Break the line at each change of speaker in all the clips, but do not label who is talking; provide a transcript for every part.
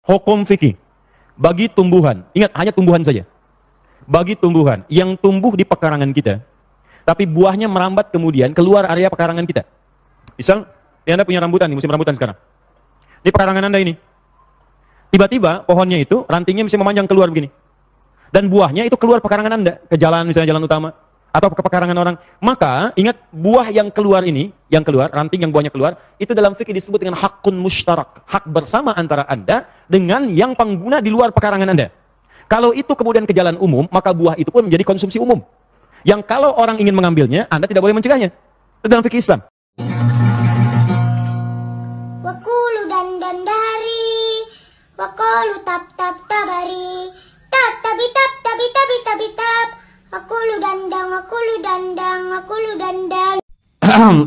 Hukum fikih bagi tumbuhan, ingat hanya tumbuhan saja. Bagi tumbuhan yang tumbuh di pekarangan kita, tapi buahnya merambat kemudian keluar area pekarangan kita. Misal, Anda punya rambutan nih, musim rambutan sekarang. Di pekarangan Anda ini, tiba-tiba pohonnya itu rantingnya bisa memanjang keluar begini. Dan buahnya itu keluar pekarangan Anda, ke jalan misalnya jalan utama atau ke pekarangan orang. Maka ingat buah yang keluar ini, yang keluar, ranting yang buahnya keluar, itu dalam fikih disebut dengan hakun mushtarak, hak bersama antara Anda dengan yang pengguna di luar pekarangan Anda. Kalau itu kemudian ke jalan umum, maka buah itu pun menjadi konsumsi umum. Yang kalau orang ingin mengambilnya, Anda tidak boleh mencegahnya. Itu dalam fikih Islam.
Wakulu dan dari, wakalu tap tabari, tap tabi tap. Wakulu dandang, wakulu dandang.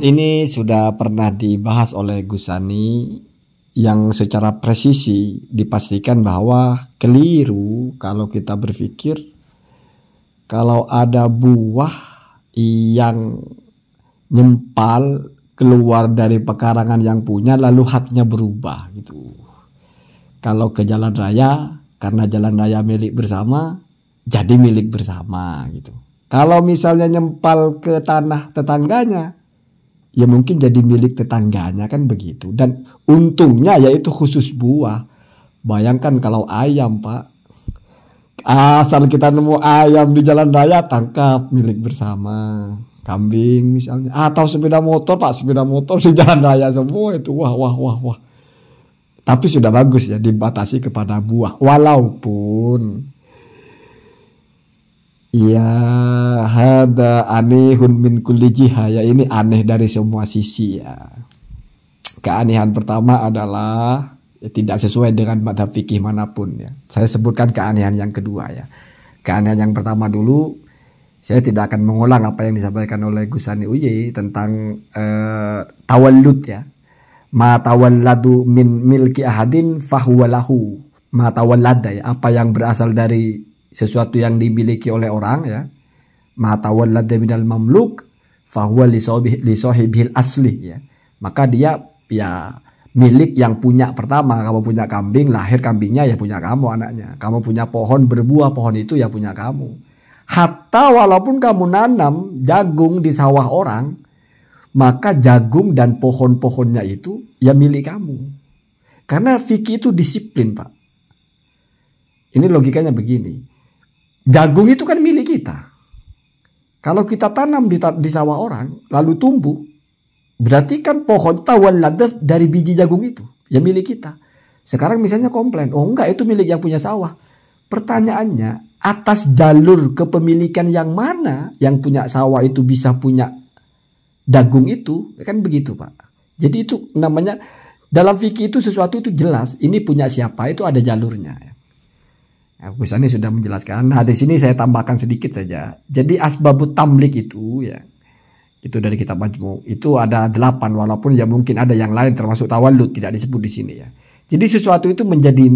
Ini sudah pernah dibahas oleh Ghazali yang secara presisi dipastikan bahwa keliru kalau kita berpikir kalau ada buah yang nyempal keluar dari pekarangan yang punya lalu haknya berubah gitu. Kalau ke jalan raya karena jalan raya milik bersama jadi milik bersama gitu. Kalau misalnya nyempal ke tanah tetangganya ya mungkin jadi milik tetangganya kan begitu. Dan untungnya yaitu khusus buah. Bayangkan kalau ayam Pak, asal kita nemu ayam di jalan raya tangkap milik bersama. Kambing misalnya, atau sepeda motor Pak, sepeda motor di jalan raya semua itu wah. Tapi sudah bagus ya dibatasi kepada buah. Walaupun ya hada anehun min kulli jiha, ya ini aneh dari semua sisi ya. Keanehan pertama adalah ya, tidak sesuai dengan mazhab fikih manapun ya. Saya sebutkan keanehan yang kedua ya. Keanehan yang pertama dulu, saya tidak akan mengulang apa yang disampaikan oleh Ghazali Uye tentang tawallud ya. Ma tawalladu min milki ahadin fahuwa lahu. Ma tawallada ya, apa yang berasal dari sesuatu yang dimiliki oleh orang ya. Ma tawallada minal mamluk fahuwa li sahibil asli ya. Maka dia ya milik yang punya pertama. Kamu punya kambing, lahir kambingnya ya punya kamu anaknya. Kamu punya pohon berbuah, pohon itu ya punya kamu. Hatta walaupun kamu nanam jagung di sawah orang, maka jagung dan pohon-pohonnya itu ya milik kamu. Karena fikih itu disiplin Pak. Ini logikanya begini. Jagung itu kan milik kita. Kalau kita tanam di sawah orang lalu tumbuh, berarti kan pohon tawallad dari biji jagung itu ya milik kita. Sekarang misalnya komplain, oh enggak itu milik yang punya sawah. Pertanyaannya, atas jalur kepemilikan yang mana yang punya sawah itu bisa punya jagung itu, kan begitu Pak. Jadi itu namanya dalam fikih itu sesuatu itu jelas, ini punya siapa itu ada jalurnya. Ghazali sudah menjelaskan. Nah di sini saya tambahkan sedikit saja. Jadi asbabut tamlik itu ya, itu dari kitab Majmu itu ada 8 walaupun ya mungkin ada yang lain termasuk tawallud tidak disebut di sini ya. Jadi sesuatu itu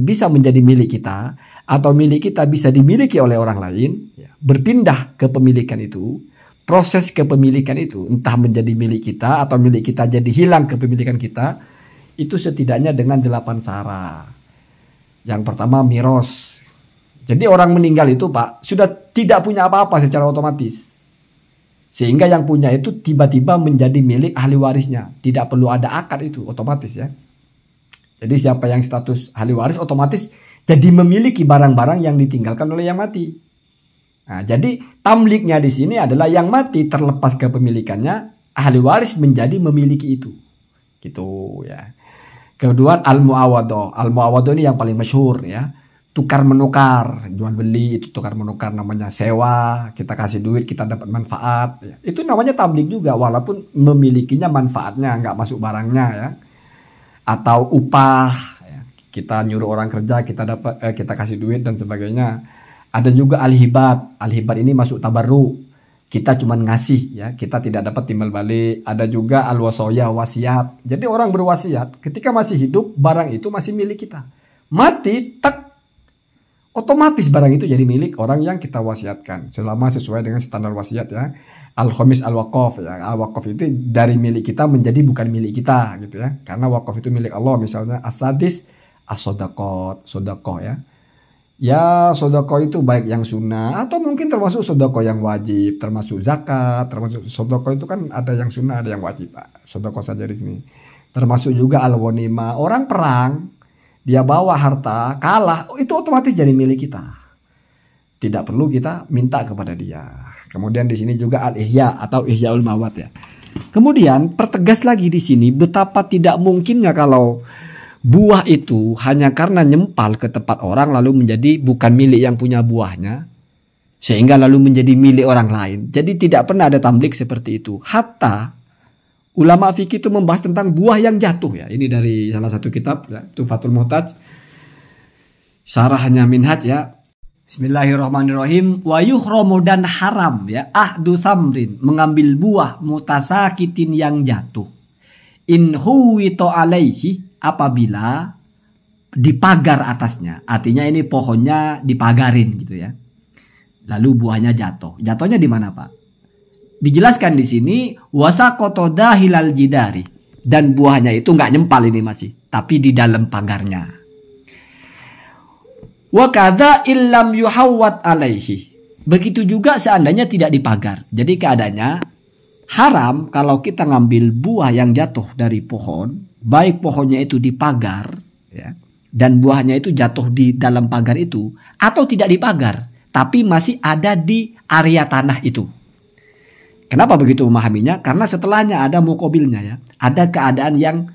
bisa menjadi milik kita atau milik kita bisa dimiliki oleh orang lain ya. Berpindah kepemilikan itu, proses kepemilikan itu entah menjadi milik kita atau milik kita jadi hilang kepemilikan kita, itu setidaknya dengan 8 cara. Yang pertama miros. Jadi orang meninggal itu Pak sudah tidak punya apa-apa secara otomatis. Sehingga yang punya itu tiba-tiba menjadi milik ahli warisnya. Tidak perlu ada akad itu otomatis ya. Jadi siapa yang status ahli waris otomatis jadi memiliki barang-barang yang ditinggalkan oleh yang mati. Nah, jadi tamliknya di sini adalah yang mati terlepas kepemilikannya, ahli waris menjadi memiliki itu. Gitu ya. Kedua al-muawadah. Al-muawadah ini yang paling masyhur ya. Tukar menukar, jual beli itu tukar menukar namanya sewa, kita kasih duit kita dapat manfaat ya. Itu namanya tamlik juga walaupun memilikinya manfaatnya nggak masuk barangnya ya. Atau upah ya. Kita nyuruh orang kerja kita kasih duit dan sebagainya. Ada juga al-hibat. Al-hibat ini masuk tabarru, kita cuma ngasih ya, kita tidak dapat timbal balik. Ada juga al-wasiyah, wasiat. Jadi orang berwasiat ketika masih hidup barang itu masih milik kita, mati tak otomatis barang itu jadi milik orang yang kita wasiatkan selama sesuai dengan standar wasiat ya. Al-khomis al-waqaf ya. Al-waqaf itu dari milik kita menjadi bukan milik kita gitu ya. Karena wakaf itu milik Allah misalnya. As-sadis as-sodaqot, sodakoh ya. Ya sodakoh itu baik yang sunnah atau mungkin termasuk sodakoh yang wajib, termasuk zakat, termasuk sodakoh itu kan ada yang sunnah ada yang wajib Pak. Sodakoh saja di sini. Termasuk juga al-ghanimah, orang perang dia bawa harta kalah itu otomatis jadi milik kita. Tidak perlu kita minta kepada dia. Kemudian di sini juga al-ihya atau ihyaul mawat ya. Kemudian pertegas lagi di sini betapa tidak mungkinnya kalau buah itu hanya karena nyempal ke tempat orang lalu menjadi bukan milik yang punya buahnya sehingga lalu menjadi milik orang lain. Jadi tidak pernah ada tamblik seperti itu. Hatta ulama fikih itu membahas tentang buah yang jatuh ya. Ini dari salah satu kitab ya, Tuhfatul Muhtaj. Syarahnya Minhaj ya. Bismillahirrahmanirrahim. Wa yuhramu dan haram ya ahdu samrin mengambil buah mutasakitin yang jatuh. In huwito alaihi apabila dipagar atasnya, artinya ini pohonnya dipagarin gitu ya. Lalu buahnya jatuh. Jatuhnya di mana Pak? Dijelaskan di sini wasaqata dahilal jidari dan buahnya itu nggak nyempal ini masih, tapi di dalam pagarnya. Wa kadza illam yuhawwat alaihi. Begitu juga seandainya tidak dipagar. Jadi keadaannya haram kalau kita ngambil buah yang jatuh dari pohon. Baik pohonnya itu dipagar ya, dan buahnya itu jatuh di dalam pagar itu atau tidak dipagar tapi masih ada di area tanah itu. Kenapa begitu memahaminya? Karena setelahnya ada muqabilnya ya, ada keadaan yang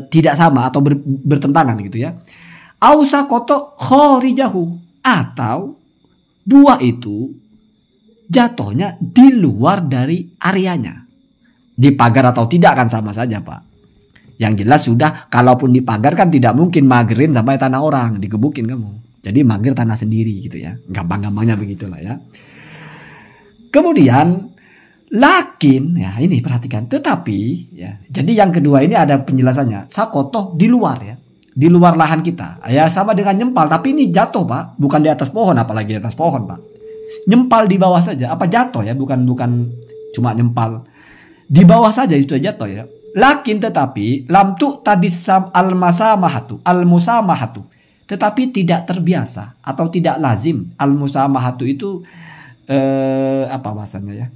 tidak sama atau bertentangan gitu ya. Ausa koto khorijahu atau buah itu jatuhnya di luar dari areanya. Dipagar atau tidak akan sama saja Pak. Yang jelas sudah kalaupun dipagar kan tidak mungkin magerin sampai tanah orang, digebukin kamu. Jadi mager tanah sendiri gitu ya. Gampang-gampangnya begitulah ya. Kemudian lakin ya ini perhatikan tetapi ya. Jadi yang kedua ini ada penjelasannya. Sakotoh di luar ya. Di luar lahan kita. Ya sama dengan nyempal tapi ini jatuh Pak, bukan di atas pohon apalagi di atas pohon Pak. Nyempal di bawah saja. Apa jatuh ya? Bukan cuma nyempal. Di bawah saja itu jatuh ya. Lakin tetapi lam tu tadisam al-musamahatu tetapi tidak terbiasa atau tidak lazim al-musamahatu itu apa bahasanya ya,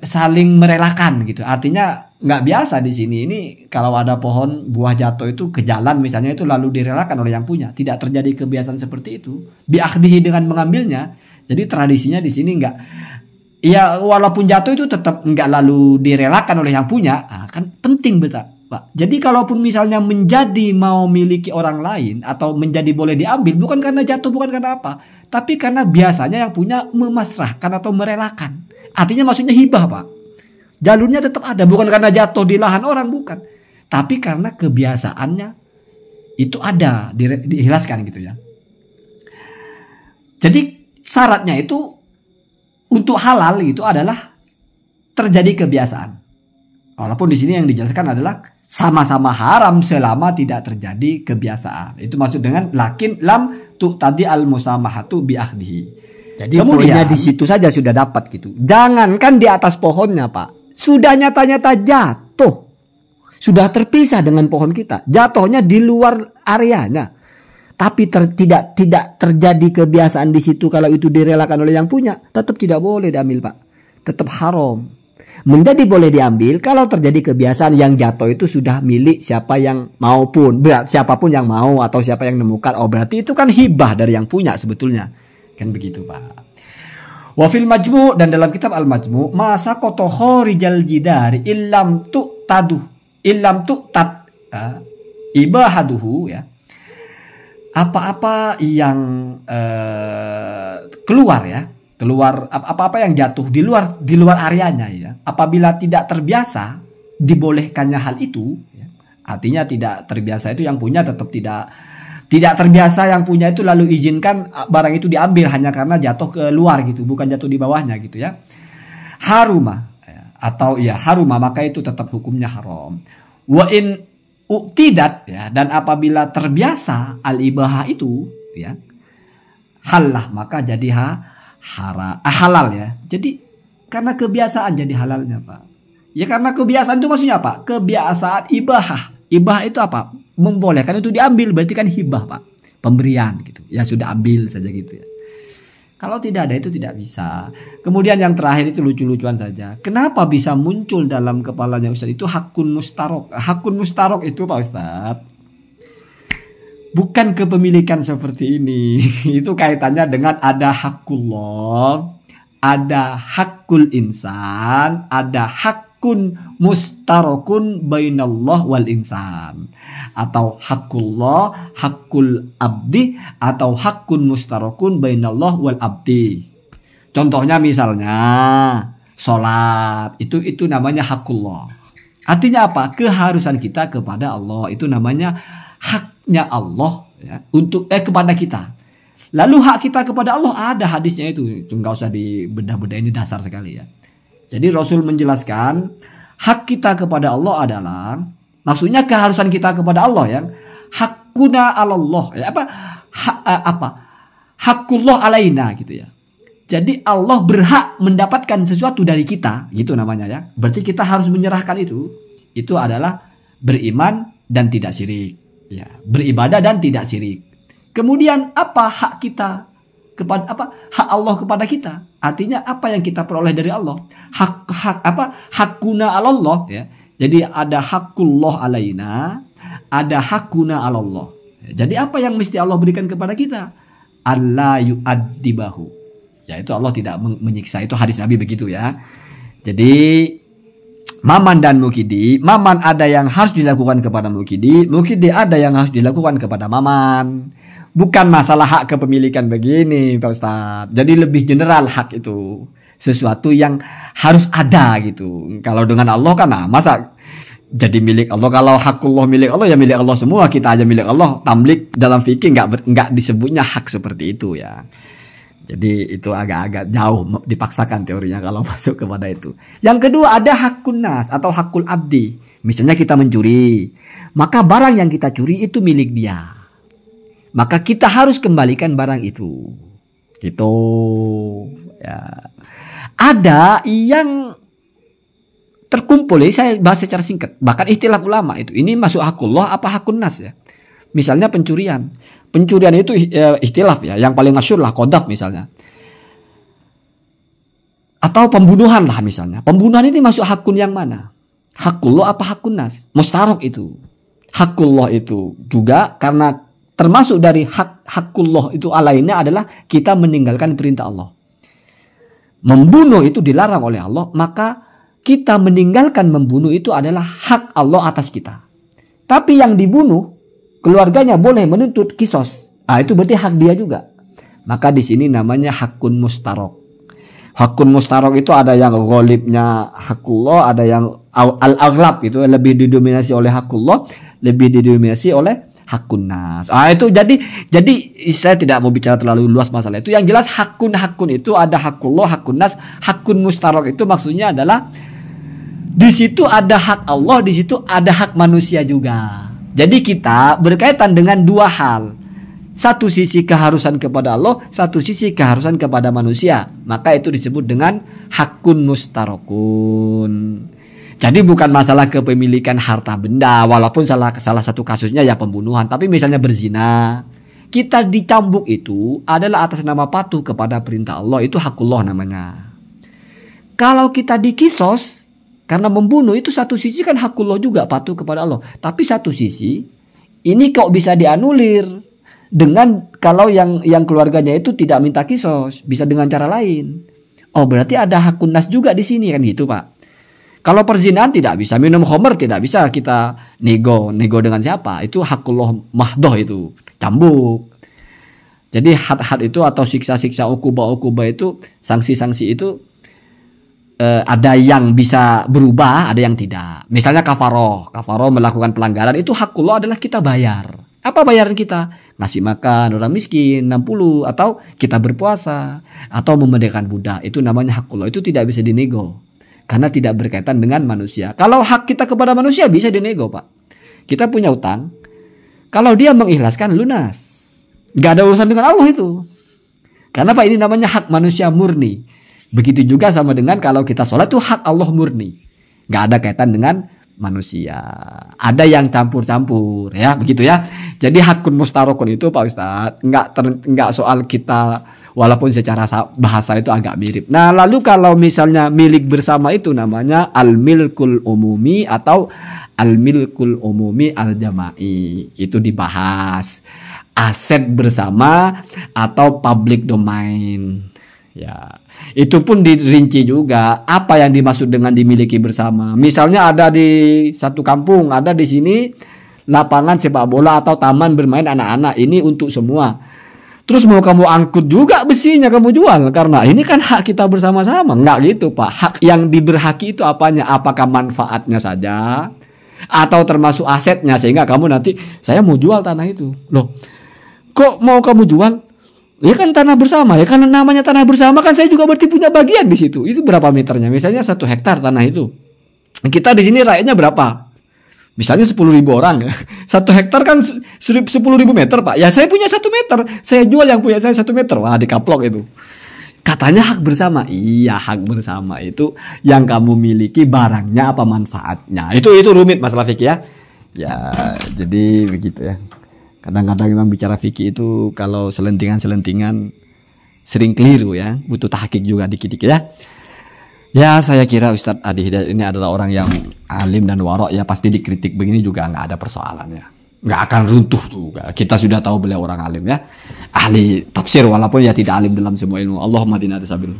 saling merelakan gitu. Artinya nggak biasa di sini. Ini kalau ada pohon buah jatuh itu ke jalan misalnya itu lalu direlakan oleh yang punya, tidak terjadi kebiasaan seperti itu. Biakhdihi dengan mengambilnya. Jadi tradisinya di sini nggak. Ya walaupun jatuh itu tetap nggak lalu direlakan oleh yang punya, kan penting betul Pak. Jadi kalaupun misalnya menjadi mau miliki orang lain atau menjadi boleh diambil bukan karena jatuh, bukan karena apa, tapi karena biasanya yang punya memasrahkan atau merelakan. Artinya maksudnya hibah Pak. Jalurnya tetap ada, bukan karena jatuh di lahan orang, bukan, tapi karena kebiasaannya itu ada dihilaskan gitu ya. Jadi syaratnya itu untuk halal itu adalah terjadi kebiasaan. Walaupun di sini yang dijelaskan adalah sama-sama haram selama tidak terjadi kebiasaan. Itu maksud dengan lakin lam tu tadi al musamahatu bi akhdihi. Jadi kemudian di situ saja sudah dapat gitu. Jangankan di atas pohonnya Pak, sudah nyata-nyata jatuh, sudah terpisah dengan pohon kita, jatuhnya di luar areanya. Tapi tidak terjadi kebiasaan di situ kalau itu direlakan oleh yang punya, tetap tidak boleh diambil Pak. Tetap haram. Menjadi boleh diambil kalau terjadi kebiasaan yang jatuh itu sudah milik siapa yang maupun siapapun yang mau atau siapa yang menemukan. Oh berarti itu kan hibah dari yang punya sebetulnya. Kan begitu Pak. Wa fil majmu' dan dalam kitab al-majmu' masa koto khorijal jidari illam tu'tad ibahaduhu ya. Apa-apa yang keluar apa-apa yang jatuh di luar areanya ya, apabila tidak terbiasa dibolehkannya hal itu ya. Artinya tidak terbiasa itu yang punya tetap tidak terbiasa yang punya itu lalu izinkan barang itu diambil hanya karena jatuh ke luar gitu, bukan jatuh di bawahnya gitu ya. Haruma ya, atau ya haruma maka itu tetap hukumnya haram. Wa in tidak ya, dan apabila terbiasa al-ibaha itu ya halah maka jadi halal ya. Jadi karena kebiasaan jadi halalnya Pak. Ya karena kebiasaan itu maksudnya apa? Kebiasaan ibahah. Hibah itu apa? Membolehkan itu diambil, berarti kan hibah Pak. Pemberian gitu. Ya sudah ambil saja gitu ya. Kalau tidak ada itu tidak bisa. Kemudian yang terakhir itu lucu-lucuan saja. Kenapa bisa muncul dalam kepalanya Ustadz itu hakun mustarok? Hakun mustarok itu Pak Ustadz, bukan kepemilikan seperti ini. Itu kaitannya dengan ada hakullah, ada hakul insan, ada hakun mustarokun bainallah wal insan. Atau hakullah, hakul abdi, atau hakun mustarokun bainallah wal abdi. Contohnya misalnya sholat, itu namanya hakullah. Artinya apa? Keharusan kita kepada Allah, itu namanya haknya Allah ya, untuk kepada kita. Lalu hak kita kepada Allah ada hadisnya itu nggak usah dibedah-bedah, ini dasar sekali ya. Jadi Rasul menjelaskan hak kita kepada Allah adalah, maksudnya keharusan kita kepada Allah ya, hakuna alallah ya, hakullah alaina gitu ya. Jadi Allah berhak mendapatkan sesuatu dari kita, gitu namanya ya. Berarti kita harus menyerahkan itu. Itu adalah beriman dan tidak syirik. Ya, beribadah dan tidak syirik. Kemudian apa hak kita kepada hak Allah kepada kita? Artinya apa yang kita peroleh dari Allah? Hakuna alallah ya. Jadi ada hakullah alaina, ada hakuna alallah. Jadi apa yang mesti Allah berikan kepada kita? Allah yu'addibahu. Ya itu Allah tidak menyiksa. Itu hadis Nabi begitu ya. Jadi Maman dan Mukidi, Maman ada yang harus dilakukan kepada Mukidi, Mukidi ada yang harus dilakukan kepada Maman. Bukan masalah hak kepemilikan begini Pak Ustadz. Jadi lebih general hak itu. Sesuatu yang harus ada gitu. Kalau dengan Allah kan masa jadi milik Allah. Kalau hakullah milik Allah ya milik Allah semua. Kita aja milik Allah. Tamlik dalam fikih nggak disebutnya hak seperti itu ya. Jadi itu agak-agak jauh dipaksakan teorinya kalau masuk kepada itu. Yang kedua ada hakun nas atau hakul abdi. Misalnya kita mencuri, maka barang yang kita curi itu milik dia. Maka kita harus kembalikan barang itu. Gitu. Ya. Ada yang terkumpul, ini saya bahas secara singkat. Bahkan ikhtilaf ulama itu. Ini masuk hakullah apa hakun nas ya. Misalnya pencurian. Pencurian itu ikhtilaf ya. Yang paling masyhur lah qadzaf misalnya. Atau pembunuhan lah misalnya. Pembunuhan ini masuk hakun yang mana? Hakullah apa hakun nas? Mustarok itu. Hakullah itu juga karena termasuk dari hakullah itu alainnya adalah kita meninggalkan perintah Allah. Membunuh itu dilarang oleh Allah. Maka kita meninggalkan membunuh itu adalah hak Allah atas kita. Tapi yang dibunuh keluarganya boleh menuntut kisos. Itu berarti hak dia juga. Maka di sini namanya hakun mustarok. Hakun mustarok itu ada yang ghalibnya hakullah, ada yang al-aghlab itu lebih didominasi oleh hakullah, lebih didominasi oleh hakun nas. Itu jadi saya tidak mau bicara terlalu luas masalah itu. Yang jelas hakun itu ada hakullah, hakun nas, hakun mustarok itu maksudnya adalah di situ ada hak Allah, di situ ada hak manusia juga. Jadi kita berkaitan dengan dua hal. Satu sisi keharusan kepada Allah, satu sisi keharusan kepada manusia. Maka itu disebut dengan hakun mustarokun. Jadi bukan masalah kepemilikan harta benda. Walaupun salah satu kasusnya ya pembunuhan. Tapi misalnya berzina. Kita dicambuk itu adalah atas nama patuh kepada perintah Allah. Itu hakullah namanya. Kalau kita dikisos karena membunuh itu satu sisi kan hakullah juga patuh kepada Allah. Tapi satu sisi ini kok bisa dianulir dengan kalau yang keluarganya itu tidak minta kisos, bisa dengan cara lain. Oh berarti ada hakun nas juga di sini kan gitu Pak. Kalau perzinahan tidak bisa, minum khamr tidak bisa kita nego dengan siapa? Itu hakullah mahdoh itu, cambuk. Jadi had itu atau siksa-siksa ukubah itu, sanksi-sanksi itu ada yang bisa berubah, ada yang tidak. Misalnya kafaroh melakukan pelanggaran itu hakullah adalah kita bayar. Apa bayaran kita? Ngasih makan orang miskin 60 atau kita berpuasa atau memerdekakan budak. Itu namanya hakullah. Itu tidak bisa dinego karena tidak berkaitan dengan manusia. Kalau hak kita kepada manusia bisa dinego, Pak. Kita punya utang. Kalau dia mengikhlaskan lunas. Gak ada urusan dengan Allah itu. Karena Pak ini namanya hak manusia murni. Begitu juga sama dengan kalau kita sholat itu hak Allah murni. Gak ada kaitan dengan manusia. Ada yang campur-campur ya, begitu ya. Jadi hakun mustarokun itu Pak Ustadz nggak soal kita, walaupun secara bahasa itu agak mirip. Nah, lalu kalau misalnya milik bersama itu namanya al-milkul umumi atau al-milkul umumi al-jama'i. Itu dibahas. Aset bersama atau public domain. Ya, itu pun dirinci juga apa yang dimaksud dengan dimiliki bersama. Misalnya ada di satu kampung, ada di sini lapangan sepak bola atau taman bermain anak-anak, ini untuk semua. Terus mau kamu angkut juga besinya kamu jual karena ini kan hak kita bersama-sama. Enggak gitu, Pak. Hak yang diberhaki itu apanya? Apakah manfaatnya saja atau termasuk asetnya, sehingga kamu nanti saya mau jual tanah itu. Loh, kok mau kamu jual? Ya kan tanah bersama, ya kan namanya tanah bersama kan saya juga berarti punya bagian di situ. Itu berapa meternya? Misalnya 1 hektar tanah itu. Kita di sini rakyatnya berapa? Misalnya 10.000 orang. 1 hektar kan 10.000 meter, Pak. Ya saya punya 1 meter. Saya jual yang punya saya 1 meter. Wah, dikaplok itu. Katanya hak bersama. Iya, hak bersama itu yang kamu miliki, barangnya apa manfaatnya. Itu rumit masalah fikih ya. Ya, jadi begitu ya. Kadang-kadang memang bicara fikih itu kalau selentingan-selentingan sering keliru ya, butuh tahqiq juga dikit-dikit ya. Ya, saya kira Ustadz Adi Hidayat ini adalah orang yang alim dan warok ya, pasti dikritik begini juga nggak ada persoalannya. Nggak akan runtuh juga. Kita sudah tahu beliau orang alim ya, ahli tafsir walaupun ya tidak alim dalam semua ilmu. Allahumma dina tasabil.